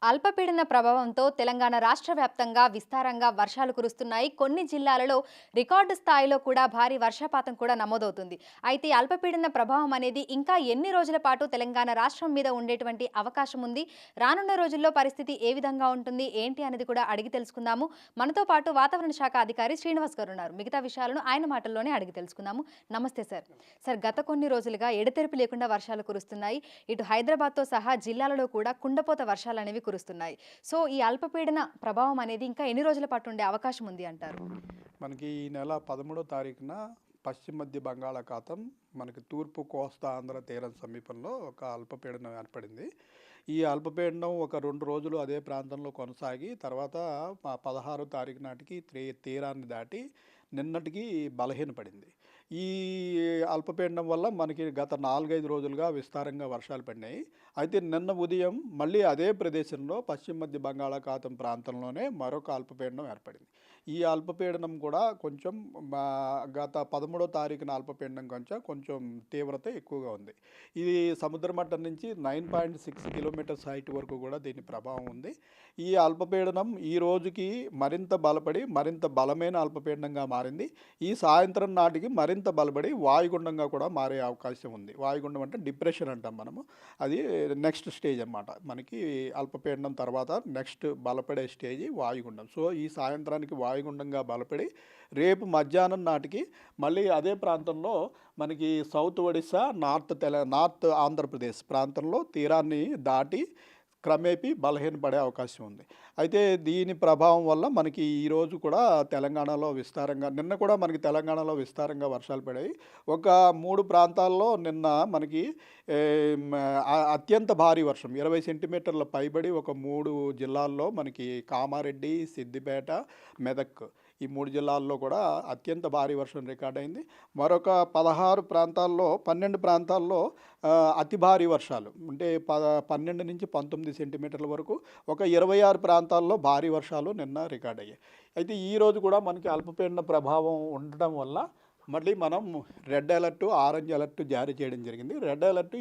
అల్పపీడన ప్రభావంతో తెలంగాణ రాష్ట్ర వ్యాప్తంగా విస్తారంగా వర్షాలు కురుస్తున్నాయి. కొన్ని జిల్లాలలో రికార్డు స్థాయిలో కూడా భారీ వర్షపాతం కూడా నమోదవుతుంది. అయితే అల్పపీడన ప్రభావం అనేది ఇంకా ఎన్ని రోజుల పాటు తెలంగాణ రాష్ట్రం మీద ఉండేటువంటి అవకాశం ఉంది? రానున్న రోజుల్లో పరిస్థితి ఏ విధంగా ఉంటుంది ఏంటి అనేది కూడా అడిగి తెలుసుకుందాము. మనతో పాటు వాతావరణ శాఖ అధికారి శ్రీనివాస్ గారు ఉన్నారు. మిగతా విషయాలను ఆయన మాటల్లోనే అడిగి తెలుసుకుందాము. నమస్తే సార్. సార్, గత కొన్ని రోజులుగా ఎడతెరిపి లేకుండా వర్షాలు కురుస్తున్నాయి. ఇటు హైదరాబాద్తో సహా జిల్లాలలో కూడా కుండపోత వర్షాలు అనేవి కురుస్తున్నాయి. సో ఈ అల్పపీడన ప్రభావం అనేది ఇంకా ఎన్ని రోజుల పాటు ఉండే అవకాశం ఉంది అంటారు? మనకి ఈ నెల 13వ తారీఖున పశ్చిమ మధ్య బంగాళాఖాతం మనకి తూర్పు కోస్తా ఆంధ్ర తీరం సమీపంలో ఒక అల్పపీడనం ఏర్పడింది. ఈ అల్పపీడనం ఒక 2 రోజులు అదే ప్రాంతంలో కొనసాగి తర్వాత 16వ తారీఖు నాటికి తీరాన్ని దాటి నిన్నటికి బలహీనపడింది. ఈ అల్పపీడనం వల్ల మనకి గత 4-5 రోజులుగా విస్తారంగా వర్షాలు పడినాయి. అయితే నిన్న ఉదయం మళ్ళీ అదే ప్రదేశంలో పశ్చిమ మధ్య బంగాళాఖాతం ప్రాంతంలోనే మరొక అల్పపీడనం ఏర్పడింది. ఈ అల్పపీడనం కూడా కొంచెం గత 13వ తారీఖున అల్పపీడనం కొంచెం తీవ్రత ఎక్కువగా ఉంది. ఇది సముద్ర మట్టం నుంచి 9.6 కిలోమీటర్స్ హైట్ వరకు కూడా దీని ప్రభావం ఉంది. ఈ అల్పపీడనం ఈ రోజుకి మరింత బలపడి మరింత బలమైన అల్పపీడనంగా మారింది. ఈ సాయంత్రం నాటికి మరింత బలపడి వాయుగుండంగా కూడా మారే అవకాశం ఉంది. వాయుగుండం అంటే డిప్రెషన్ అంటాం మనము. అది నెక్స్ట్ స్టేజ్ అన్నమాట. మనకి అల్పపీడనం తర్వాత నెక్స్ట్ బలపడే స్టేజ్ వాయుగుండం. సో ఈ సాయంత్రానికి వాయుగుండంగా బలపడి రేపు మధ్యాహ్నం నాటికి మళ్ళీ అదే ప్రాంతంలో మనకి సౌత్ ఒడిశా, నార్త్ ఆంధ్రప్రదేశ్ ప్రాంతంలో తీరాన్ని దాటి క్రమేపీ బలహీనపడే అవకాశం ఉంది. అయితే దీని ప్రభావం వల్ల మనకి ఈరోజు కూడా తెలంగాణలో విస్తారంగా నిన్న కూడా మనకి తెలంగాణలో విస్తారంగా వర్షాలు పడాయి. ఒక 3 ప్రాంతాల్లో నిన్న మనకి అత్యంత భారీ వర్షం 20 సెంటీమీటర్ల పైబడి ఒక 3 జిల్లాల్లో మనకి కామారెడ్డి, సిద్దిపేట, మెదక్ ఈ 3 జిల్లాల్లో కూడా అత్యంత భారీ వర్షం రికార్డ్ అయింది. మరొక 12 ప్రాంతాల్లో అతి భారీ వర్షాలు అంటే 12 నుంచి 19 సెంటీమీటర్ల వరకు ఒక 26 ప్రాంతాల్లో భారీ వర్షాలు నిన్న రికార్డ్ అయ్యాయి. అయితే ఈరోజు కూడా మనకి అల్పపీడన ప్రభావం ఉండడం వల్ల మళ్ళీ మనం రెడ్ అలర్ట్, ఆరెంజ్ అలర్ట్ జారీ చేయడం జరిగింది. రెడ్ అలర్ట్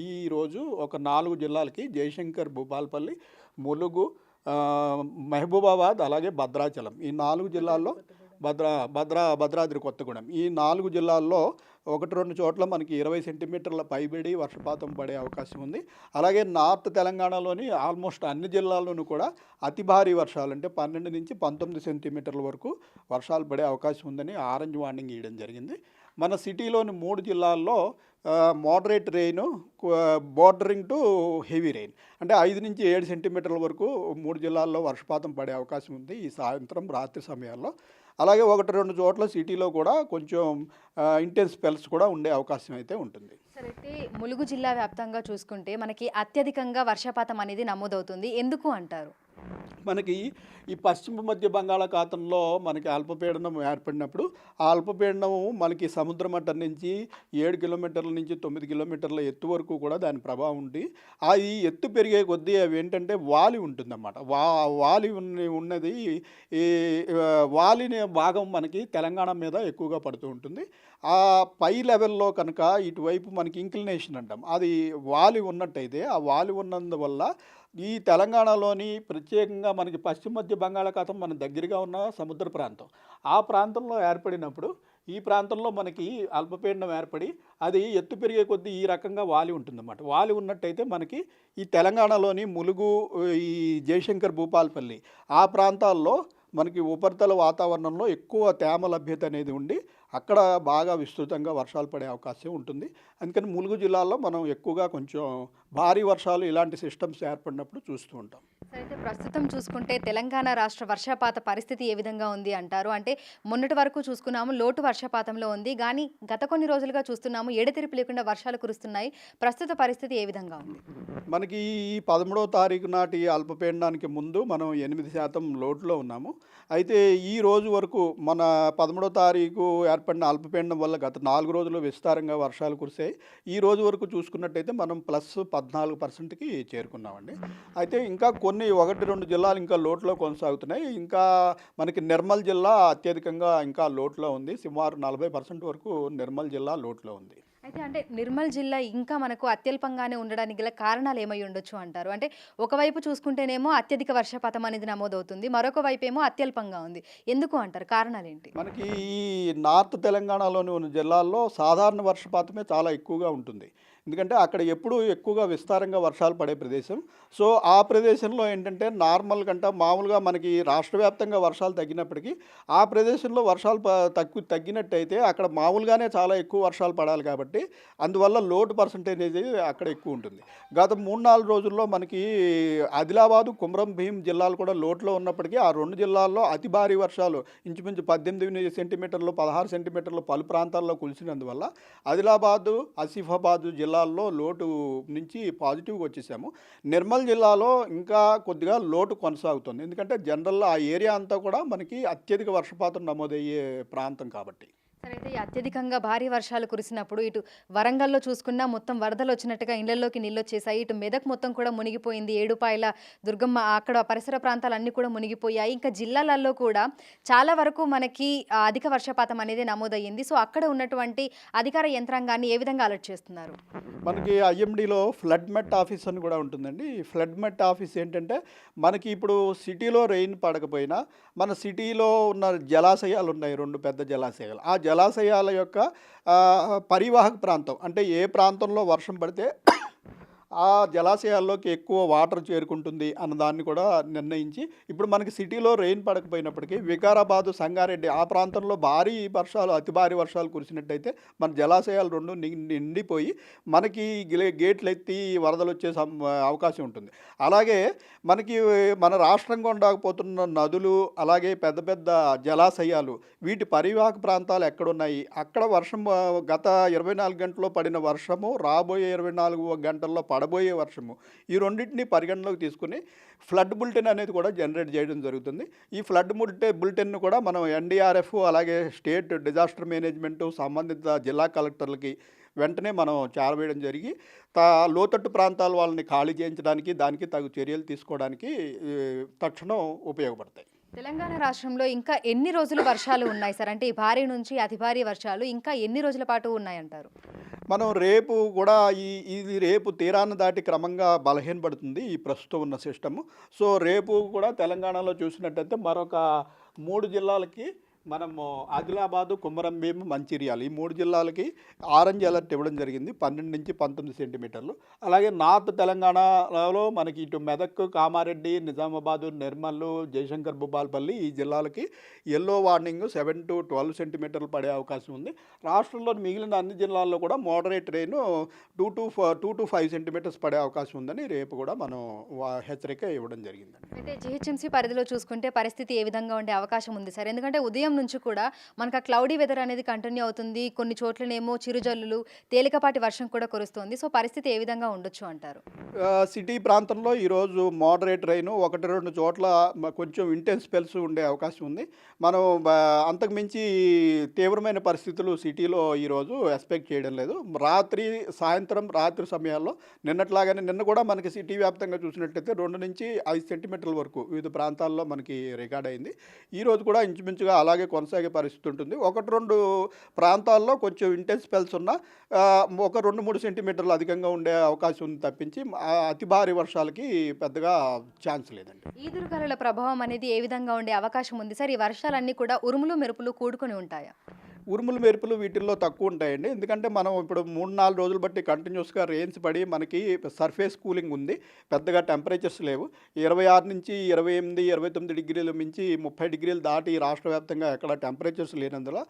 ఈరోజు ఒక 4 జిల్లాలకి జయశంకర్, భూపాలపల్లి, ములుగు, మహబూబాబాద్ అలాగే భద్రాచలం ఈ 4 జిల్లాల్లో భద్రాద్రి కొత్తగూడెం ఈ 4 జిల్లాల్లో 1-2 చోట్ల మనకి 20 సెంటీమీటర్ల పైబడి వర్షపాతం పడే అవకాశం ఉంది. అలాగే నార్త్ తెలంగాణలోని ఆల్మోస్ట్ అన్ని జిల్లాల్లోనూ కూడా అతి భారీ వర్షాలు అంటే 12 నుంచి 19 సెంటీమీటర్ల వరకు వర్షాలు పడే అవకాశం ఉందని ఆరెంజ్ వార్నింగ్ ఇవ్వడం జరిగింది. మన సిటీలోని 3 జిల్లాల్లో moderate rain, bordering to heavy rain అంటే 5 నుంచి 7 సెంటీమీటర్ల వరకు 3 జిల్లాల్లో వర్షపాతం పడే అవకాశం ఉంది ఈ సాయంత్రం రాత్రి సమయాల్లో. అలాగే 1-2 చోట్ల సిటీలో కూడా కొంచెం ఇంటెన్స్ స్పెల్స్ కూడా ఉండే అవకాశం అయితే ఉంటుంది. సరే, అయితే ములుగు జిల్లా వ్యాప్తంగా చూసుకుంటే మనకి అత్యధికంగా వర్షపాతం అనేది నమోదవుతుంది. ఎందుకు అంటారు? మనకి ఈ పశ్చిమ మధ్య బంగాళాఖాతంలో మనకి అల్పపీడనం ఏర్పడినప్పుడు ఆ అల్పపీడనం మనకి సముద్ర మట్టం నుంచి 7 కిలోమీటర్ల నుంచి 9 కిలోమీటర్ల ఎత్తు వరకు కూడా దాని ప్రభావం ఉంది. ఆ ఈ ఎత్తు పెరిగే కొద్దీ అవి ఏంటంటే వాలి ఉంటుందన్నమాట. వాలి ఉన్నది ఈ వాలిని భాగం మనకి తెలంగాణ మీద ఎక్కువగా పడుతూ ఉంటుంది. ఆ పై లెవెల్లో కనుక ఇటువైపు మనకి ఇంక్లినేషన్ అంటాం, అది వాలి ఉన్నట్టయితే ఆ వాలి ఉన్నందువల్ల ఈ తెలంగాణలోని ప్రత్యేకంగా మనకి పశ్చిమ మధ్య బంగాళాఖాతం మన దగ్గరగా ఉన్న సముద్ర ప్రాంతం, ఆ ప్రాంతంలో ఏర్పడినప్పుడు ఈ ప్రాంతంలో మనకి అల్పపీడనం ఏర్పడి అది ఎత్తు పెరిగే కొద్దీ ఈ రకంగా వాలి ఉంటుందన్నమాట. వాలి ఉన్నట్టయితే మనకి ఈ తెలంగాణలోని ములుగు, ఈ జయశంకర్, భూపాలపల్లి ఆ ప్రాంతాల్లో మనకి ఉపరితల వాతావరణంలో ఎక్కువ తేమ లభ్యత అనేది ఉండి అక్కడ బాగా విస్తృతంగా వర్షాలు పడే అవకాశం ఉంటుంది. అందుకని ములుగు జిల్లాలో మనం ఎక్కువగా కొంచెం భారీ వర్షాలు ఇలాంటి సిస్టమ్స్ ఏర్పడినప్పుడు చూస్తూ ఉంటాం. అయితే ప్రస్తుతం చూసుకుంటే తెలంగాణ రాష్ట్ర వర్షపాత పరిస్థితి ఏ విధంగా ఉంది అంటారు? అంటే మొన్నటి వరకు చూసుకున్నాము లోటు వర్షపాతంలో ఉంది, కానీ గత కొన్ని రోజులుగా చూస్తున్నాము ఎడతెరిపి లేకుండా వర్షాలు కురుస్తున్నాయి. ప్రస్తుత పరిస్థితి ఏ విధంగా ఉంది? మనకి ఈ 13వ తారీఖు నాటి అల్పపీడనానికి ముందు మనం 8% లోటులో ఉన్నాము. అయితే ఈ రోజు వరకు మన 13వ తారీఖు ఏర్పడిన అల్పపీడనం వల్ల గత 4 రోజులు విస్తారంగా వర్షాలు కురిసాయి. ఈ రోజు వరకు చూసుకున్నట్టయితే మనం +14%కి చేరుకున్నామండి. అయితే ఇంకా కొన్ని 1-2 జిల్లాలు ఇంకా లోటులో కొనసాగుతున్నాయి. ఇంకా మనకి నిర్మల్ జిల్లా అత్యధికంగా ఇంకా లోటులో ఉంది. సుమారు 40% వరకు నిర్మల్ జిల్లా లోటులో ఉంది. అయితే అంటే నిర్మల్ జిల్లా ఇంకా మనకు అత్యల్పంగానే ఉండడానికి గల కారణాలు ఏమై ఉండొచ్చు అంటారు? అంటే ఒకవైపు చూసుకుంటేనేమో అత్యధిక వర్షపాతం అనేది నమోదవుతుంది. మరొక వైపేమో అత్యల్పంగా ఉంది. ఎందుకు అంటారు? కారణాలేంటి? మనకి ఈ నార్త్ తెలంగాణలోని ఉన్న జిల్లాల్లో సాధారణ వర్షపాతమే చాలా ఎక్కువగా ఉంటుంది. ఎందుకంటే అక్కడ ఎప్పుడూ ఎక్కువగా విస్తారంగా వర్షాలు పడే ప్రదేశం. సో, ఆ ప్రదేశంలో ఏంటంటే నార్మల్ కంటే మామూలుగా మనకి రాష్ట్ర వ్యాప్తంగా వర్షాలు తగ్గినప్పటికీ, ఆ ప్రదేశంలో వర్షాలు తగ్గినట్టయితే అక్కడ మామూలుగానే చాలా ఎక్కువ వర్షాలు పడాలి కాబట్టి, అందువల్ల లోటు పర్సెంటేజ్ అనేది అక్కడ ఎక్కువ ఉంటుంది. గత 3, 4 రోజుల్లో మనకి ఆదిలాబాదు, కుమ్రం భీం జిల్లాలు కూడా లోటులో ఉన్నప్పటికీ, ఆ 2 జిల్లాల్లో అతి భారీ వర్షాలు ఇంచుమించు 18 సెంటీమీటర్లు, 16 సెంటీమీటర్లు పలు ప్రాంతాల్లో కురిసినందువల్ల ఆదిలాబాదు, ఆసిఫాబాదు జిల్లాల్లో లోటు నుంచి పాజిటివ్‌గా వచ్చేసాము. నిర్మల్ జిల్లాలో ఇంకా కొద్దిగా లోటు కొనసాగుతుంది. ఎందుకంటే జనరల్‌గా ఆ ఏరియా అంతా కూడా మనకి అత్యధిక వర్షపాతం నమోదయ్యే ప్రాంతం కాబట్టి. సరే అయితే ఈ అత్యధికంగా భారీ వర్షాలు కురిసినప్పుడు ఇటు వరంగల్‌లో చూసుకున్నా మొత్తం వరదలొచ్చినట్టుగా ఇళ్లలోకి నీళ్లొచ్చేసాయి. ఇటు మెదక్ మొత్తం కూడా మునిగిపోయింది. ఏడుపాయల దుర్గమ్మ అక్కడ పరిసర ప్రాంతాలన్నీ కూడా మునిగిపోయాయి. ఇంకా జిల్లాలలో కూడా చాలా వరకు మనకి అధిక వర్షపాతం అనేది నమోదయ్యింది. సో, అక్కడ ఉన్నటువంటి అధికార యంత్రాంగాన్ని ఏ విధంగా అలర్ట్ చేస్తున్నారు? మనకి ఐఎండీలో ఫ్లడ్ మెట్ ఆఫీస్ అని కూడా ఉంటుందండి. ఈ ఫ్లడ్ మెట్ ఆఫీస్ ఏంటంటే, మనకి ఇప్పుడు సిటీలో రెయిన్ పడకపోయినా, మన సిటీలో ఉన్న జలాశయాలు ఉన్నాయి 2 పెద్ద జలాశయాలు. ఆ జలాశయాల యొక్క పరివాహక ప్రాంతం అంటే ఏ ప్రాంతంలో వర్షం పడితే ఆ జలాశయాల్లోకి ఎక్కువ వాటర్ చేరుకుంటుంది అన్న దాన్ని కూడా నిర్ణయించి, ఇప్పుడు మనకి సిటీలో రెయిన్ పడకపోయినప్పటికీ వికారాబాదు, సంగారెడ్డి ఆ ప్రాంతంలో భారీ వర్షాలు, అతి భారీ వర్షాలు కురిసినట్టయితే మన జలాశయాలు 2 నిండిపోయి మనకి గేట్లు ఎత్తి వరదలు వచ్చే అవకాశం ఉంటుంది. అలాగే మనకి మన రాష్ట్రం గుండా పోతున్న నదులు, అలాగే పెద్ద పెద్ద జలాశయాలు వీటి పరివాహక ప్రాంతాలు ఎక్కడున్నాయి, అక్కడ వర్షం గత 24 గంటల్లో పడిన వర్షము, రాబోయే 24 గంటల్లో పడబోయే వర్షము, ఈ రెండింటిని పరిగణలోకి తీసుకుని ఫ్లడ్ బులెటిన్ అనేది కూడా జనరేట్ చేయడం జరుగుతుంది. ఈ ఫ్లడ్ బులెటిన్ను కూడా మనం ఎన్డీఆర్ఎఫ్, అలాగే స్టేట్ డిజాస్టర్ మేనేజ్మెంట్, సంబంధిత జిల్లా కలెక్టర్లకి వెంటనే మనం చేరవేయడం జరిగి లోతట్టు ప్రాంతాల వాళ్ళని ఖాళీ చేయించడానికి, దానికి తగు చర్యలు తీసుకోవడానికి తక్షణం ఉపయోగపడతాయి. తెలంగాణ రాష్ట్రంలో ఇంకా ఎన్ని రోజులు వర్షాలు ఉన్నాయి సార్? అంటే ఈ భారీ నుంచి అతి భారీ వర్షాలు ఇంకా ఎన్ని రోజుల పాటు ఉన్నాయంటారు? మనం రేపు కూడా ఇది రేపు తీరాన్ని దాటి క్రమంగా బలహీనపడుతుంది ఈ ప్రస్తుతం ఉన్న సిస్టము. సో, రేపు కూడా తెలంగాణలో చూసినట్టయితే మరొక 3 జిల్లాలకి మనము ఆదిలాబాదు, కుమరం భీం, మంచిర్యాల ఈ 3 జిల్లాలకి ఆరెంజ్ అలర్ట్ ఇవ్వడం జరిగింది. 12 నుంచి 19 సెంటీమీటర్లు. అలాగే నార్త్ తెలంగాణలో మనకి ఇటు మెదక్, కామారెడ్డి, నిజామాబాదు, నిర్మల్, జయశంకర్, భూపాలపల్లి ఈ జిల్లాలకి యెల్లో వార్నింగ్ 7 to 12 సెంటీమీటర్లు పడే అవకాశం ఉంది. రాష్ట్రంలోని మిగిలిన అన్ని జిల్లాల్లో కూడా మోడరేట్ రెయిన్ 2 to 5 సెంటీమీటర్స్ పడే అవకాశం ఉందని రేపు కూడా మనం హెచ్చరిక ఇవ్వడం జరిగిందండి. అయితే జీహెచ్ఎంసీ పరిధిలో చూసుకుంటే పరిస్థితి ఏ విధంగా ఉండే అవకాశం ఉంది సార్? ఎందుకంటే ఉదయం నుంచి కూడా మనకు ఆ క్లౌడీ వెదర్ అనేది కంటిన్యూ అవుతుంది. కొన్ని చోట్లనేమో చిరుజల్లులు, తేలికపాటి వర్షం కూడా కురుస్తోంది. సో, పరిస్థితి ఏ విధంగా ఉండొచ్చు అంటారు? సిటీ ప్రాంతంలో ఈరోజు మోడరేట్ రెయిన్ 1-2 చోట్ల కొంచెం ఇంటెన్స్ స్పెల్స్ ఉండే అవకాశం ఉంది. మనం అంతకుమించి తీవ్రమైన పరిస్థితులు సిటీలో ఈరోజు ఎక్స్పెక్ట్ చేయడం లేదు. రాత్రి సమయాల్లో నిన్నట్లాగానే నిన్న కూడా మనకి సిటీ వ్యాప్తంగా చూసినట్లయితే 2 నుంచి 5 సెంటీమీటర్ల వరకు వివిధ ప్రాంతాల్లో మనకి రికార్డ్ అయింది. ఈరోజు కూడా ఇంచుమించుగా అలాగే కొనసాగే పరిస్థితి ఉంటుంది. 1-2 ప్రాంతాల్లో కొంచెం ఇంటెన్స్ స్పెల్స్ ఉన్న ఒక 2-3 సెంటీమీటర్లు అధికంగా ఉండే అవకాశం ఉంది తప్పించి అతి భారీ వర్షాలకి పెద్దగా ఛాన్స్ లేదండి. ఈదురుగాలుల ప్రభావం అనేది ఏ విధంగా ఉండే అవకాశం ఉంది సార్? ఈ వర్షాలన్నీ కూడా ఉరుములు, మెరుపులు కూడుకొని ఉంటాయా? ఉరుములు, మెరుపులు వీటిల్లో తక్కువ ఉంటాయండి. ఎందుకంటే మనం ఇప్పుడు 3-4 రోజులు బట్టి కంటిన్యూస్గా రెయిన్స్ పడి మనకి సర్ఫేస్ కూలింగ్ ఉంది. పెద్దగా టెంపరేచర్స్ లేవు. 26 నుంచి 28, 29 డిగ్రీలు మించి 30 డిగ్రీలు దాటి రాష్ట్ర వ్యాప్తంగా ఎక్కడ టెంపరేచర్స్ లేనందున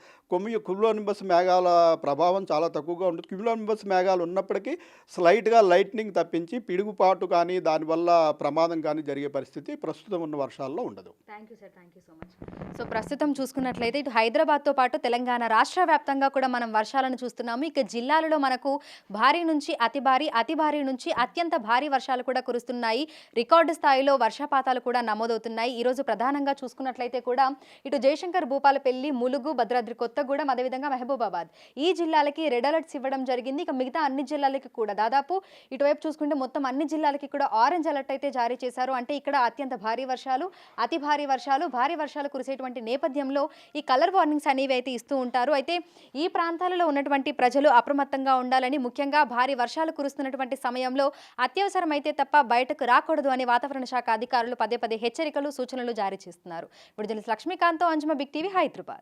క్యూములోనింబస్ మేఘాల ప్రభావం చాలా తక్కువగా ఉంటుంది. క్యూములోనింబస్ మేఘాలు ఉన్నప్పటికీ స్లైట్గా లైట్నింగ్ తప్పించి పిడుగుపాటు కానీ దానివల్ల ప్రమాదం కానీ జరిగే పరిస్థితి ప్రస్తుతం ఉన్న వర్షాల్లో ఉండదు. Thank you sir, thank you so much. So, ప్రస్తుతం చూసుకున్నట్లయితే ఇటు హైదరాబాద్తో పాటు తెలంగాణ రాష్ట్ర వ్యాప్తంగా కూడా మనం వర్షాలను చూస్తున్నాము. ఇక జిల్లాలలో మనకు భారీ నుంచి అతి భారీ నుంచి అత్యంత భారీ వర్షాలు కూడా కురుస్తున్నాయి. రికార్డు స్థాయిలో వర్షపాతాలు కూడా నమోదవుతున్నాయి. ఈరోజు ప్రధానంగా చూసుకున్నట్లయితే కూడా ఇటు జయశంకర్, భూపాలపల్లి, ములుగు, భద్రాద్రి కొత్తగూడెం, అదేవిధంగా మహబూబాబాద్ ఈ జిల్లాలకి రెడ్ అలర్ట్స్ ఇవ్వడం జరిగింది. ఇక మిగతా అన్ని జిల్లాలకి కూడా దాదాపు ఇటువైపు చూసుకుంటే మొత్తం అన్ని జిల్లాలకి కూడా ఆరెంజ్ అలర్ట్ అయితే జారీ చేశారు. అంటే ఇక్కడ అత్యంత భారీ వర్షాలు, అతి భారీ వర్షాలు, భారీ వర్షాలు కురిసేటువంటి నేపథ్యంలో ఈ కలర్ వార్నింగ్స్ అనేవి అయితే ఇస్తూ ఉంటారు. ఉంటారు. అయితే ఈ ప్రాంతాలలో ఉన్నటువంటి ప్రజలు అప్రమత్తంగా ఉండాలని, ముఖ్యంగా భారీ వర్షాలు కురుస్తున్నటువంటి సమయంలో అత్యవసరమైతే తప్ప బయటకు రాకూడదు అని వాతావరణ శాఖ అధికారులు పదే పదే హెచ్చరికలు, సూచనలు జారీ చేస్తున్నారు. ఇప్పుడు లక్ష్మీకాంత్తో అంజుమ, బిగ్ టీవీ, హైదరాబాద్.